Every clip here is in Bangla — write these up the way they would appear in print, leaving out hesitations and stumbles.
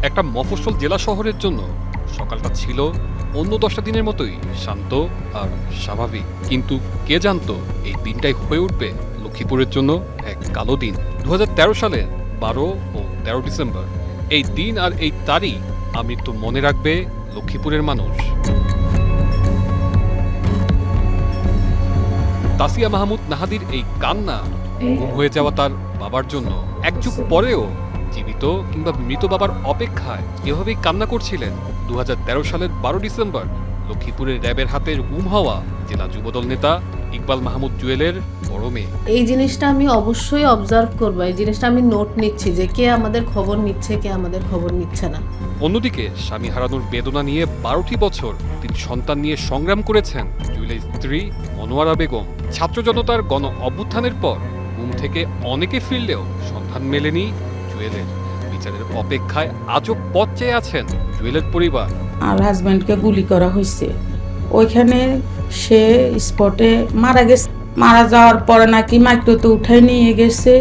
একটা মফস্বল জেলা শহরের জন্য সকালটা ছিল অন্য 10টা দিনের মতোই শান্ত আর স্বাভাবিক, কিন্তু কে জানতো এই দিনটাই হয়ে উঠবে লক্ষ্মীপুরের জন্য এক কালো দিন। 2013 সালের 12 ও 13 ডিসেম্বর, এই দিন আর এই তারিখ আমৃত্যু মনে রাখবে লক্ষ্মীপুরের মানুষ। তাসিয়া মাহমুদ নাহাদির এই কান্না, গুম হয়ে যাওয়া তার বাবার জন্য, এক যুগ পরেও জীবিত কিংবা মৃত বাবার অপেক্ষায় এভাবেই কান্না করছিলেন 2013 সালের 12 ডিসেম্বর লক্ষ্মীপুরের র্যাবের হাতে গুম হওয়া জেলা যুবদল নেতা ইকবাল মাহমুদ জুয়েলের বড় মেয়ে। এই জিনিসটা আমি অবশ্যই অবজার্ভ করবো, এই জিনিসটা আমি নোট নিচ্ছি যে কে আমাদের খবর নিচ্ছে, কে আমাদের খবর নিচ্ছে না। অন্যদিকে স্বামী হারানোর বেদনা নিয়ে 12টি বছর তিনি সন্তান নিয়ে সংগ্রাম করেছেন জুয়েলের স্ত্রী মনোয়ারা বেগম। ছাত্র জনতার গণ অভ্যুত্থানের পর গুম থেকে অনেকে ফিরলেও সন্ধান মেলেনি জুয়েলের। বিচারের অপেক্ষায় আজও পথ চেয়ে আছেন জুয়েলের পরিবার। আর হাজব্যান্ডকে গুলি করা হয়েছে, ওইখানে সে স্পটে মারা গেছে। মারা যাওয়ার পরে নাকি মাইক্রোতে উঠাই নিয়ে গেছে।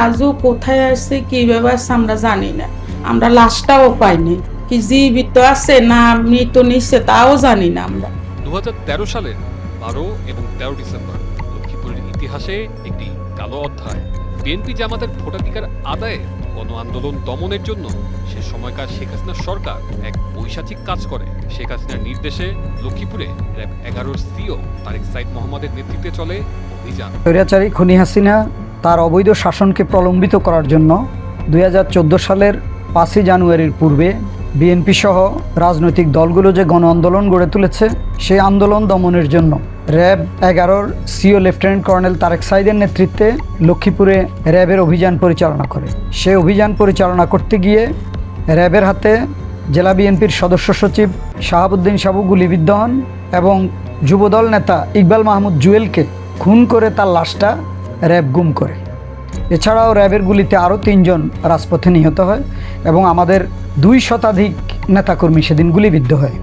আজও কোথায় আছে কিভাবে আছে আমরা জানি না। আমরা লাশটাও পাইনি, কি জীবিত আছে না মৃত নিচ্ছে তাও জানি না আমরা। 2013 সালের 12 এবং 13 ডিসেম্বর লক্ষ্মীপুরের ইতিহাসে একটি কালো অধ্যায়। বিএনপি জামাতের ভোটাধিকার আদায়ে গণ আন্দোলন দমনের জন্য সে সময়কার শেখ হাসিনা সরকার এক বৈশাচিক কাজ করে। শেখ হাসিনার নির্দেশে লক্ষ্মীপুরে র্যাব 11 সিও তারেক সাইদ মোহাম্মদের নেতৃত্বে চলে অভিযান। স্বৈরাচারী খুনি হাসিনা তার অবৈধ শাসনকে প্রলম্বিত করার জন্য 2014 সালের 5 জানুয়ারির পূর্বে বিএনপি সহ রাজনৈতিক দলগুলো যে গণ আন্দোলন গড়ে তুলেছে, সেই আন্দোলন দমনের জন্য RAB 11 CO lieutenant colonel Tarek সাইদের নেতৃত্বে লক্ষ্মীপুরে র্যাবের অভিযান পরিচালনা করে। সে অভিযান পরিচালনা করতে গিয়ে র্যাবের হাতে জেলা বিএনপির সদস্য সচিব শাহাবুদ্দিন সাবু গুলিবিদ্ধ হন এবং যুবদল নেতা ইকবাল মাহমুদ জুয়েলকে খুন করে তার লাশটা র্যাব গুম করে। এছাড়াও র্যাবের গুলিতে আরও 3 জন রাজপথে নিহত হয় এবং আমাদের 2 শতাধিক নেতাকর্মী সেদিন গুলিবিদ্ধ হয়।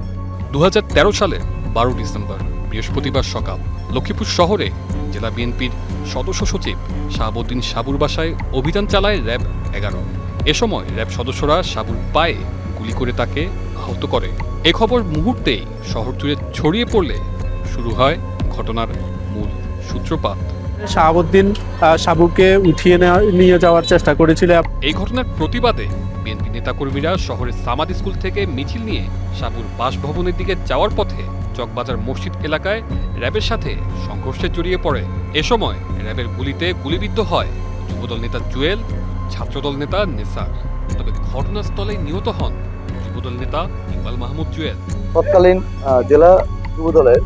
2013 সালের 12 ডিসেম্বর বৃহস্পতিবার সকাল লক্ষ্মীপুর শহরে জেলা বিএনপির সদস্য সচিব শাহাবুদ্দিন সাবুর বাসায় অভিযান চালায় র্যাব 11। এ সময় র্যাব সদস্যরা সাবুর পায়ে গুলি করে তাকে আহত করে। এ খবর মুহূর্তেই শহর জুড়ে ছড়িয়ে পড়লে শুরু হয় ঘটনার মূল সূত্রপাত। শাহাবুদ্দিন সাবুকে উঠিয়ে নিয়ে যাওয়ার চেষ্টা করেছিল। এই ঘটনার প্রতিবাদে বিএনপি নেতাকর্মীরা শহরের সামাদ স্কুল থেকে মিছিল নিয়ে সাবুর বাসভবনের দিকে যাওয়ার পথে চকবাজার মসজিদ এলাকায় র্যাবের সাথে সংঘর্ষে জড়িয়ে পড়ে। এ সময় র্যাবের গুলিতে গুলিবিদ্ধ হয় যুবদল নেতা জুয়েল, ছাত্রদল নেতা নেসার। তবে ঘটনাস্থলে নিহত হন যুবদল নেতা ইকবাল মাহমুদ জুয়েল। তৎকালীন জেলা যুবদলের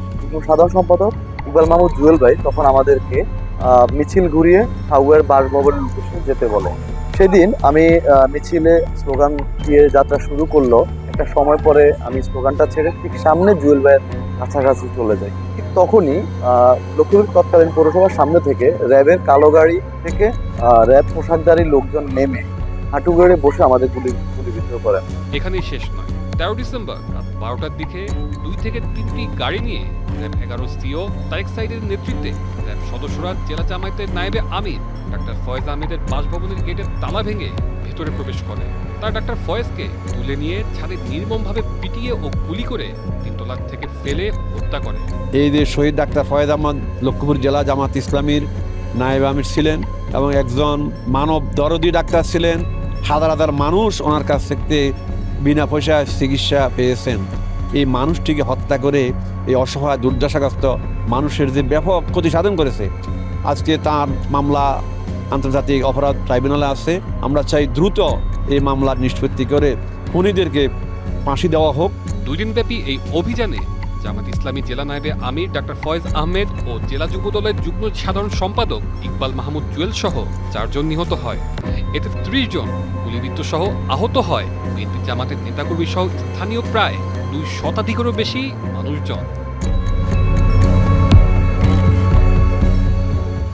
সাধারণ সম্পাদক ইকবাল মাহমুদ জুয়েল ভাই তখন আমাদেরকে মিছিল ঘুরিয়ে হাউয়ার বাসভবনের উদ্দেশ্যে যেতে বলে। সেদিন আমি মিছিলে স্লোগান দিয়ে যাত্রা শুরু করলো। একটা সময় পরে আমি স্লোগানটা ছেড়ে ঠিক সামনে জুয়েল ভাইয়ের কাছাকাছি চলে যাই। ঠিক তখনই লক্ষ্মীপুর তৎকালীন পৌরসভার সামনে থেকে র্যাবের কালো গাড়ি থেকে র্যাব পোশাকধারী লোকজন নেমে হাঁটু গেড়ে বসে আমাদের গুলিবিদ্ধ করেন। এখানেই শেষ নয়। 13 ডিসেম্বর রাত 12টার দিকে 2 থেকে 3টি গাড়ি নিয়ে র্যাব 11 সিও তারেক সাইদের নেতৃত্বে র্যাব সদস্যরা জেলা জামায়াতের নায়েবে আমির ডাক্তার ফয়েজ আহমেদের বাসভবনের গেটের তালা ভেঙে ভেতরে প্রবেশ করে। তার ডাক্তার ফয়েজকে তুলে নিয়ে ছাদে নির্মমভাবে পিটিয়ে ও গুলি করে 3 তলা থেকে ফেলে হত্যা করে। এই যে শহীদ ডাক্তার ফয়েজ আহমদ লক্ষ্মীপুর জেলা জামাত ইসলামীর নায়েবে আমির ছিলেন এবং একজন মানব দরদি ডাক্তার ছিলেন। হাজার হাজার মানুষ ওনার কাছ থেকে বিনা পয়সায় চিকিৎসা পেয়েছেন। এই মানুষটিকে হত্যা করে এই অসহায় দুর্দশাগ্রস্ত মানুষের যে ব্যাপক ক্ষতি সাধন করেছে, আজকে তার মামলা আন্তর্জাতিক অপরাধ ট্রাইব্যুনালে আছে। আমরা চাই দ্রুত এই মামলার নিষ্পত্তি করে খুনিদেরকে ফাঁসি দেওয়া হোক। 2 দিনব্যাপী এই অভিযানে জামাত ইসলামী জেলা নায়েবে আমির ডাক্তার ফয়েজ আহমেদ ও জেলা যুবদলের যুগ্ম সাধারণ সম্পাদক ইকবাল মাহমুদ জুয়েল সহ 4 জন নিহত হয়। এতে 30 জন গুলিবিদ্ধ সহ আহত হয় বিএনপি জামাতের নেতাকর্মী সহ স্থানীয় প্রায় 2 শতাধিকেরও বেশি মানুষজন।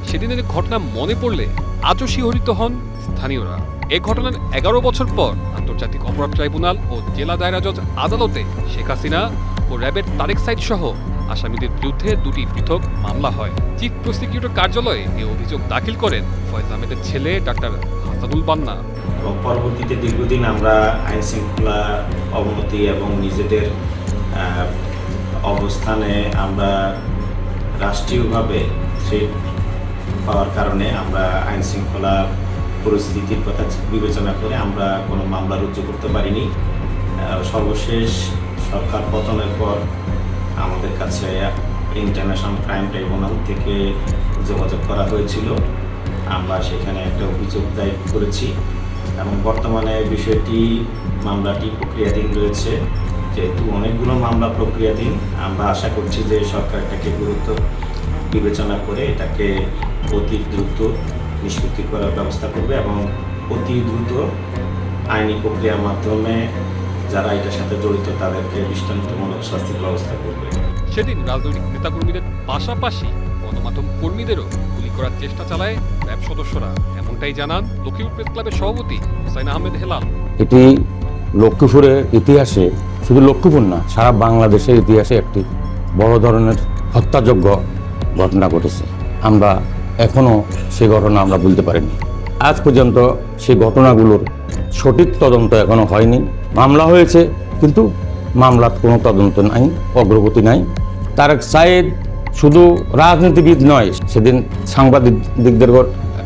সেদিনের ঘটনা মনে পড়লে আজও শিহরিত হন স্থানীয়রা। এই ঘটনার 11 বছর পর আন্তর্জাতিক অপরাধ ট্রাইব্যুনাল ও জেলা দায়রা জজ আদালতে শেখ হাসিনা ও র্যাবের তারেক সাইদ সহ আসামিদের বিরুদ্ধে 2টি পৃথক মামলা হয়। চিফ প্রসিকিউটর কার্যালয়ে এই অভিযোগ দাখিল করেন ফয়েজ আহমেদের ছেলে ডাক্তার হাসানুল বান্না। এবং পরবর্তীতে দীর্ঘদিন আমরা আইন শৃঙ্খলা অবনতি এবং নিজেদের অবস্থানে আমরা রাষ্ট্রীয়ভাবে থ্রেট পাওয়ার কারণে আমরা আইন শৃঙ্খলা পরিস্থিতির কথা বিবেচনা করে আমরা কোনো মামলা রুজু করতে পারিনি। সর্বশেষ সরকার পতনের পর আমাদের কাছে ইন্টারন্যাশনাল ক্রাইম ট্রাইব্যুনাল থেকে যোগাযোগ করা হয়েছিল। আমরা সেখানে একটা অভিযোগ দায়ের করেছি এবং বর্তমানে মামলাটি প্রক্রিয়াধীন রয়েছে। যেহেতু অনেকগুলো মামলা প্রক্রিয়াধীন, আমরা আশা করছি যে সরকার এটাকে গুরুত্ব বিবেচনা করে এটাকে অতি দ্রুত নিষ্পত্তি করার ব্যবস্থা করবে এবং অতি দ্রুত আইনি প্রক্রিয়ার মাধ্যমে যারা এটার সাথে জড়িত তাদেরকে দৃষ্টান্তমূলক শাস্তির ব্যবস্থা করবে। সেদিন রাজনৈতিক নেতাকর্মীদের পাশাপাশি গণমাধ্যম কর্মীদেরও গুলি করার চেষ্টা চালায় র্যাব সদস্যরা, এমনটাই জানান লক্ষ্মীপুর প্রেস ক্লাবের সভাপতি হুসাইন আহমেদ হেলাল। এটি লক্ষ্মীপুরের ইতিহাসে, শুধু লক্ষ্মীপুর না, সারা বাংলাদেশের ইতিহাসে একটি বড় ধরনের হত্যাযোগ্য ঘটনা ঘটেছে। আমরা এখনও সেই ঘটনা আমরা বলতে পারিনি। আজ পর্যন্ত সেই ঘটনাগুলোর সঠিক তদন্ত এখনো হয়নি। মামলা হয়েছে কিন্তু মামলার কোনো তদন্ত নাই, অগ্রগতি নাই। তারেক সায়েদ শুধু রাজনীতিবিদ নয়, সেদিন সাংবাদিকদের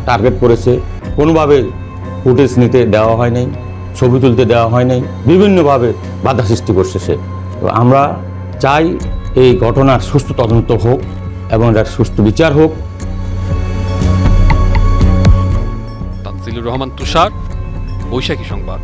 টার্গেট করেছে, কোনোভাবে ফুটেজ নিতে দেওয়া হয় নাই, ছবি তুলতে দেওয়া হয় নাই, বিভিন্নভাবে বাধা সৃষ্টি করছে সে। তো আমরা চাই এই ঘটনার সুষ্ঠু তদন্ত হোক এবং এর সুষ্ঠু বিচার হোক। তানজিলুর রহমান তুষার, বৈশাখী সংবাদ।